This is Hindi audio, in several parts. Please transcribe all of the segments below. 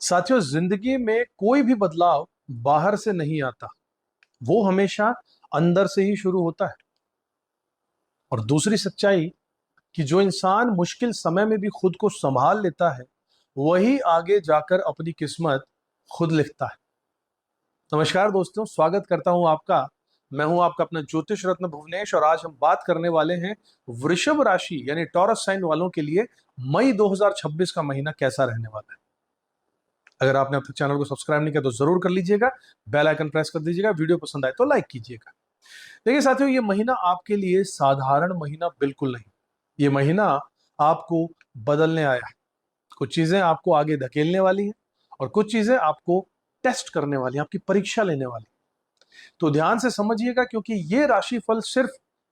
साथियों, जिंदगी में कोई भी बदलाव बाहर से नहीं आता। वो हमेशा अंदर से ही शुरू होता है। और दूसरी सच्चाई कि जो इंसान मुश्किल समय में भी खुद को संभाल लेता है, वही आगे जाकर अपनी किस्मत खुद लिखता है। नमस्कार दोस्तों, स्वागत करता हूं आपका। मैं हूं आपका अपना ज्योतिष रत्न भुवनेश, और आज हम बात करने वाले हैं वृषभ राशि यानी टॉरस साइन वालों के लिए मई 2026 का महीना कैसा रहने वाला है। अगर आपने अब तक चैनल को सब्सक्राइब नहीं किया तो जरूर कर लीजिएगा, बेल आइकन प्रेस कर दीजिएगा, वीडियो पसंद आए तो लाइक कीजिएगा। देखिए साथियों, ये महीना आपके लिए साधारण महीना बिल्कुल नहीं। ये महीना आपको बदलने आया है। कुछ चीजें आपको आगे धकेलने वाली हैं और कुछ चीजें आपको टेस्ट करने वाली हैं, आपकी परीक्षा लेने वाली हैं। तो ध्यान से समझिएगा, क्योंकि ये राशिफल सिर्फ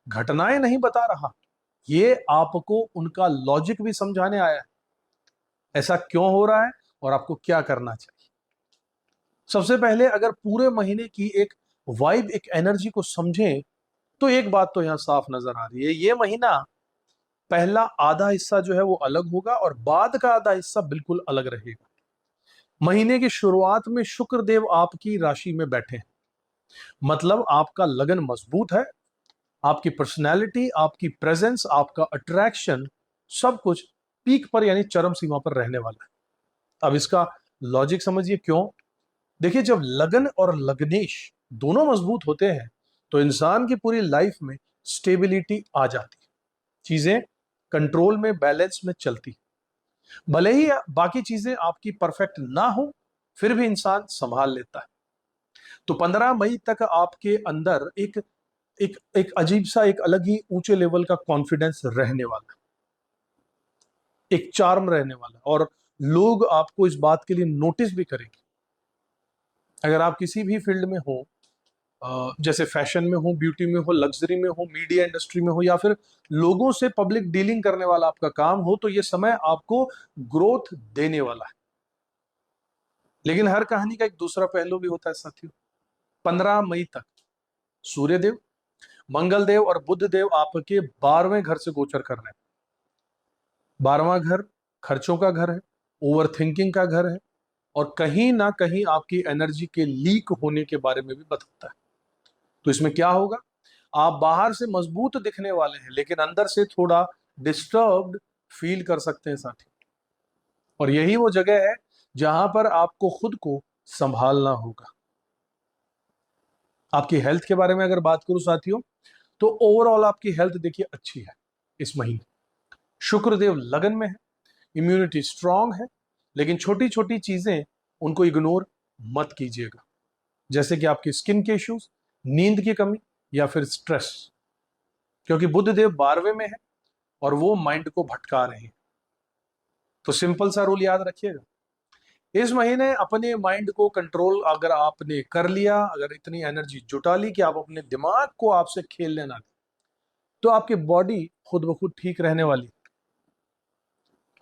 घटनाएं नहीं बता रहा, ये आपको उनका लॉजिक भी समझाने आया है। ऐसा क्यों हो रहा है और आपको क्या करना चाहिए। सबसे पहले अगर पूरे महीने की एक वाइब, एक एनर्जी को समझें, तो एक बात तो यहां साफ नजर आ रही है। ये महीना पहला आधा हिस्सा जो है वो अलग होगा और बाद का आधा हिस्सा बिल्कुल अलग रहेगा। महीने की शुरुआत में शुक्र देव आपकी राशि में बैठे हैं, मतलब आपका लगन मजबूत है। आपकी पर्सनैलिटी, आपकी प्रेजेंस, आपका अट्रैक्शन, सब कुछ पीक पर यानी चरम सीमा पर रहने वाला है। अब इसका लॉजिक समझिए क्यों। देखिए, जब लगन और लग्नेश दोनों मजबूत होते हैं तो इंसान की पूरी लाइफ में स्टेबिलिटी आ जाती है। चीजें कंट्रोल में, बैलेंस में चलती है। भले ही बाकी चीजें आपकी परफेक्ट ना हो, फिर भी इंसान संभाल लेता है। तो 15 मई तक आपके अंदर एक एक एक अजीब सा, एक अलग ही ऊंचे लेवल का कॉन्फिडेंस रहने वाला है, एक चार्म रहने वाला है, और लोग आपको इस बात के लिए नोटिस भी करेंगे। अगर आप किसी भी फील्ड में हो, जैसे फैशन में हो, ब्यूटी में हो, लग्जरी में हो, मीडिया इंडस्ट्री में हो, या फिर लोगों से पब्लिक डीलिंग करने वाला आपका काम हो, तो ये समय आपको ग्रोथ देने वाला है। लेकिन हर कहानी का एक दूसरा पहलू भी होता है साथियों। 15 मई तक सूर्यदेव, मंगल देव और बुध देव आपके 12वें घर से गोचर कर रहे हैं। 12वां घर खर्चों का घर है, ओवर थिंकिंग का घर है, और कहीं ना कहीं आपकी एनर्जी के लीक होने के बारे में भी बताता है। तो इसमें क्या होगा, आप बाहर से मजबूत दिखने वाले हैं लेकिन अंदर से थोड़ा डिस्टर्ब्ड फील कर सकते हैं साथी। और यही वो जगह है जहां पर आपको खुद को संभालना होगा। आपकी हेल्थ के बारे में अगर बात करूं साथियों, तो ओवरऑल आपकी हेल्थ देखिए अच्छी है इस महीने। शुक्रदेव लगन में है, इम्यूनिटी स्ट्रांग है, लेकिन छोटी छोटी चीजें उनको इग्नोर मत कीजिएगा, जैसे कि आपकी स्किन के इश्यूज, नींद की कमी, या फिर स्ट्रेस। क्योंकि बुध देव 12वें में है और वो माइंड को भटका रहे हैं। तो सिंपल सा रूल याद रखिएगा, इस महीने अपने माइंड को कंट्रोल अगर आपने कर लिया, अगर इतनी एनर्जी जुटा ली कि आप अपने दिमाग को आपसे खेलने ना दें, तो आपकी बॉडी खुद ब खुद ठीक रहने वाली।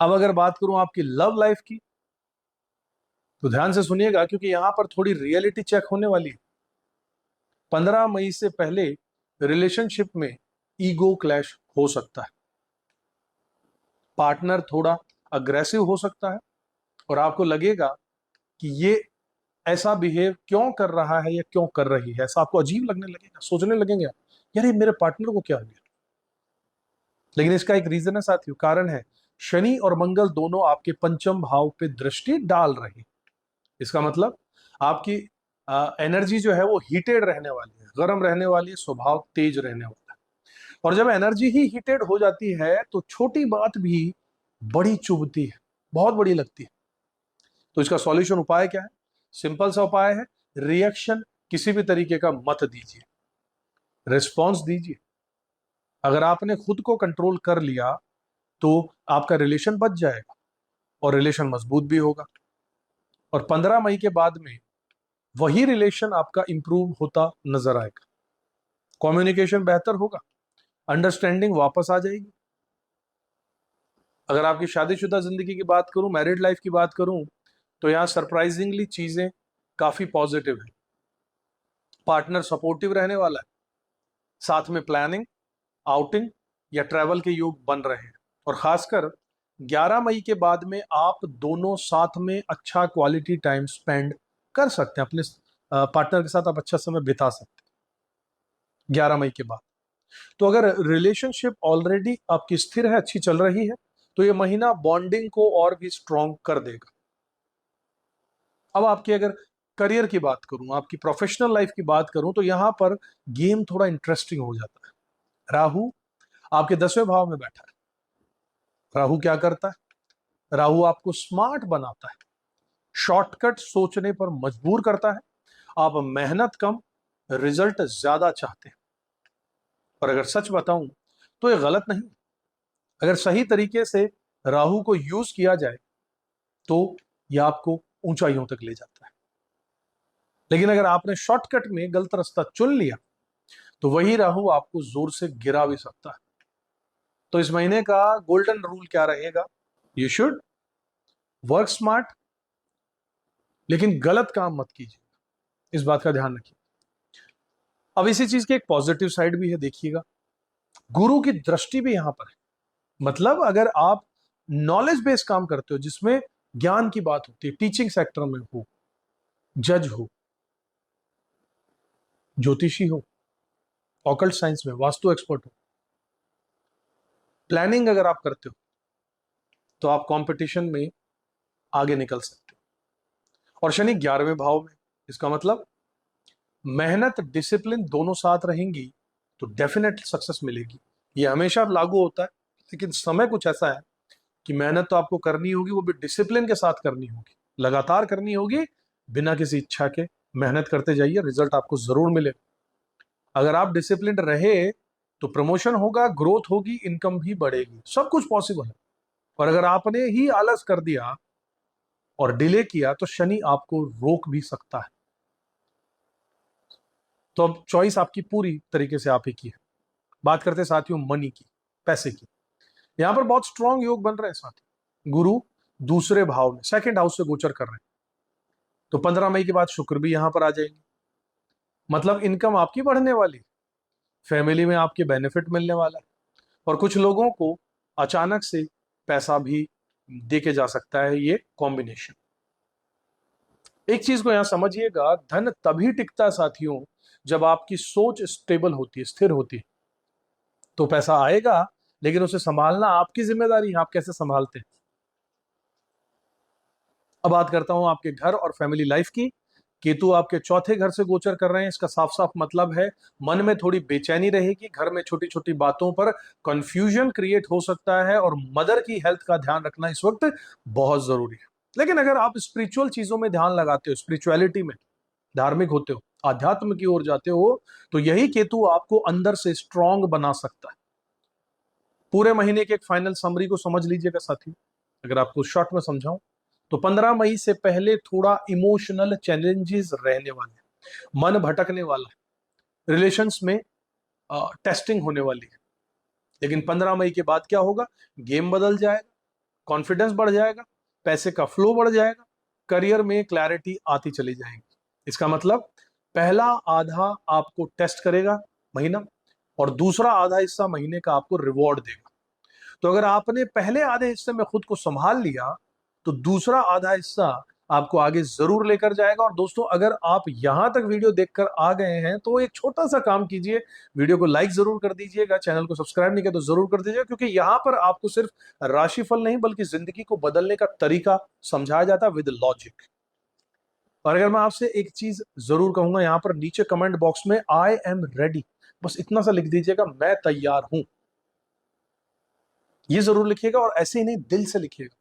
अब अगर बात करूं आपकी लव लाइफ की, तो ध्यान से सुनिएगा, क्योंकि यहां पर थोड़ी रियलिटी चेक होने वाली है। 15 मई से पहले रिलेशनशिप में ईगो क्लैश हो सकता है। पार्टनर थोड़ा अग्रेसिव हो सकता है और आपको लगेगा कि ये ऐसा बिहेव क्यों कर रहा है या क्यों कर रही है। ऐसा आपको अजीब लगने लगेगा, सोचने लगेंगे आप, यार ये मेरे पार्टनर को क्या हो गया। लेकिन इसका एक रीजन है साथियों, कारण है। शनि और मंगल दोनों आपके पंचम भाव पे दृष्टि डाल रहे हैं। इसका मतलब आपकी एनर्जी जो है वो हीटेड रहने वाली है, गर्म रहने वाली है, स्वभाव तेज रहने वाला है। और जब एनर्जी ही हीटेड हो जाती है तो छोटी बात भी बड़ी चुभती है, बहुत बड़ी लगती है। तो इसका सॉल्यूशन, उपाय क्या है? सिंपल सा उपाय है, रिएक्शन किसी भी तरीके का मत दीजिए, रिस्पॉन्स दीजिए। अगर आपने खुद को कंट्रोल कर लिया तो आपका रिलेशन बच जाएगा और रिलेशन मजबूत भी होगा। और 15 मई के बाद में वही रिलेशन आपका इंप्रूव होता नजर आएगा। कम्युनिकेशन बेहतर होगा, अंडरस्टैंडिंग वापस आ जाएगी। अगर आपकी शादीशुदा जिंदगी की बात करूं, मैरिड लाइफ की बात करूं, तो यहां सरप्राइजिंगली चीजें काफी पॉजिटिव है। पार्टनर सपोर्टिव रहने वाला है, साथ में प्लानिंग, आउटिंग या ट्रैवल के योग बन रहे हैं। और खासकर 11 मई के बाद में आप दोनों साथ में अच्छा क्वालिटी टाइम स्पेंड कर सकते हैं, अपने पार्टनर के साथ आप अच्छा समय बिता सकते हैं 11 मई के बाद। तो अगर रिलेशनशिप ऑलरेडी आपकी स्थिर है, अच्छी चल रही है, तो ये महीना बॉन्डिंग को और भी स्ट्रॉन्ग कर देगा। अब आपकी अगर करियर की बात करूं, आपकी प्रोफेशनल लाइफ की बात करूं, तो यहां पर गेम थोड़ा इंटरेस्टिंग हो जाता है। राहु आपके 10वें भाव में बैठा है। राहु क्या करता है? राहु आपको स्मार्ट बनाता है, शॉर्टकट सोचने पर मजबूर करता है। आप मेहनत कम, रिजल्ट ज्यादा चाहते हैं। और अगर सच बताऊं तो ये गलत नहीं। अगर सही तरीके से राहु को यूज किया जाए तो यह आपको ऊंचाइयों तक ले जाता है। लेकिन अगर आपने शॉर्टकट में गलत रास्ता चुन लिया तो वही राहु आपको जोर से गिरा भी सकता है। तो इस महीने का गोल्डन रूल क्या रहेगा? यू शुड वर्क स्मार्ट, लेकिन गलत काम मत कीजिए, इस बात का ध्यान रखिए। अब इसी चीज की एक पॉजिटिव साइड भी है, देखिएगा। गुरु की दृष्टि भी यहां पर है। मतलब अगर आप नॉलेज बेस्ड काम करते हो, जिसमें ज्ञान की बात होती है, टीचिंग सेक्टर में हो, जज हो, ज्योतिषी हो, ऑकल्ट साइंस में वास्तु एक्सपर्ट हो, प्लानिंग अगर आप करते हो, तो आप कंपटीशन में आगे निकल सकते हो। और शनि 11वें भाव में, इसका मतलब मेहनत डिसिप्लिन दोनों साथ रहेंगी तो डेफिनेट सक्सेस मिलेगी। ये हमेशा लागू होता है, लेकिन समय कुछ ऐसा है कि मेहनत तो आपको करनी होगी, वो भी डिसिप्लिन के साथ करनी होगी, लगातार करनी होगी, बिना किसी इच्छा के। मेहनत करते जाइए, रिजल्ट आपको जरूर मिलेगा। अगर आप डिसिप्लिन रहे तो प्रमोशन होगा, ग्रोथ होगी, इनकम भी बढ़ेगी, सब कुछ पॉसिबल है। और अगर आपने ही आलस कर दिया और डिले किया तो शनि आपको रोक भी सकता है। तो अब चॉइस आपकी पूरी तरीके से आप ही की है। बात करते हैं साथियों मनी की, पैसे की। यहां पर बहुत स्ट्रांग योग बन रहे हैं साथियों। गुरु दूसरे भाव में, सेकंड हाउस से गोचर कर रहे हैं। तो 15 मई के बाद शुक्र भी यहां पर आ जाएंगे। मतलब इनकम आपकी बढ़ने वाली, फैमिली में आपके बेनिफिट मिलने वाला है। और कुछ लोगों को अचानक से पैसा भी देके जा सकता है ये कॉम्बिनेशन। एक चीज को यहां समझिएगा, धन तभी टिकता है साथियों जब आपकी सोच स्टेबल होती है, स्थिर होती है। तो पैसा आएगा, लेकिन उसे संभालना आपकी जिम्मेदारी है, आप कैसे संभालते हैं। अब बात करता हूं आपके घर और फैमिली लाइफ की। केतु आपके चौथे घर से गोचर कर रहे हैं। इसका साफ साफ मतलब है मन में थोड़ी बेचैनी रहेगी, घर में छोटी छोटी बातों पर कंफ्यूजन क्रिएट हो सकता है, और मदर की हेल्थ का ध्यान रखना इस वक्त बहुत जरूरी है। लेकिन अगर आप स्पिरिचुअल चीजों में ध्यान लगाते हो, स्पिरिचुअलिटी में धार्मिक होते हो, आध्यात्म की ओर जाते हो, तो यही केतु आपको अंदर से स्ट्रांग बना सकता है। पूरे महीने के एक फाइनल समरी को समझ लीजिएगा साथियों, अगर आपको शॉर्ट में समझाऊं तो 15 मई से पहले थोड़ा इमोशनल चैलेंजेस रहने वाले हैं, मन भटकने वाला है, रिलेशंस में टेस्टिंग होने वाली है। लेकिन 15 मई के बाद क्या होगा? गेम बदल जाएगा, कॉन्फिडेंस बढ़ जाएगा, पैसे का फ्लो बढ़ जाएगा, करियर में क्लैरिटी आती चली जाएगी। इसका मतलब पहला आधा आपको टेस्ट करेगा महीना, और दूसरा आधा हिस्सा महीने का आपको रिवॉर्ड देगा। तो अगर आपने पहले आधे हिस्से में खुद को संभाल लिया तो दूसरा आधा हिस्सा आपको आगे जरूर लेकर जाएगा। और दोस्तों, अगर आप यहां तक वीडियो देखकर आ गए हैं तो एक छोटा सा काम कीजिए, वीडियो को लाइक जरूर कर दीजिएगा, चैनल को सब्सक्राइब नहीं किया तो जरूर कर दीजिएगा, क्योंकि यहां पर आपको सिर्फ राशिफल नहीं बल्कि जिंदगी को बदलने का तरीका समझाया जाता है विद लॉजिक। और अगर मैं आपसे एक चीज जरूर कहूंगा, यहां पर नीचे कमेंट बॉक्स में आई एम रेडी, बस इतना सा लिख दीजिएगा, मैं तैयार हूं। ये जरूर लिखिएगा, और ऐसे ही नहीं, दिल से लिखिएगा।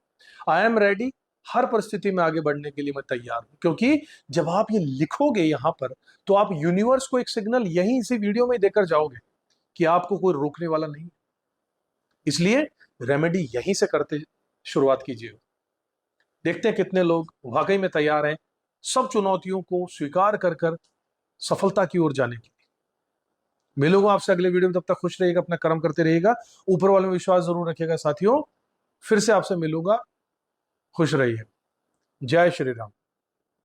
आई एम रेडी, हर परिस्थिति में आगे बढ़ने के लिए मैं तैयार हूं। क्योंकि जब आप ये लिखोगे यहां पर, तो आप यूनिवर्स को एक सिग्नल यहीं इसी वीडियो में देकर जाओगे कि आपको कोई रोकने वाला नहीं। इसलिए रेमेडी यहीं से करते शुरुआत कीजिए। देखते हैं कितने लोग वाकई में तैयार हैं सब चुनौतियों को स्वीकार कर कर सफलता की ओर जाने के लिए। मिलूंगा आपसे अगले वीडियो में, तब तक खुश रहिएगा, अपना कर्म करते रहिएगा, ऊपर वाले में विश्वास जरूर रखिएगा साथियों। फिर से आपसे मिलूंगा, खुश रहिए। जय श्री राम।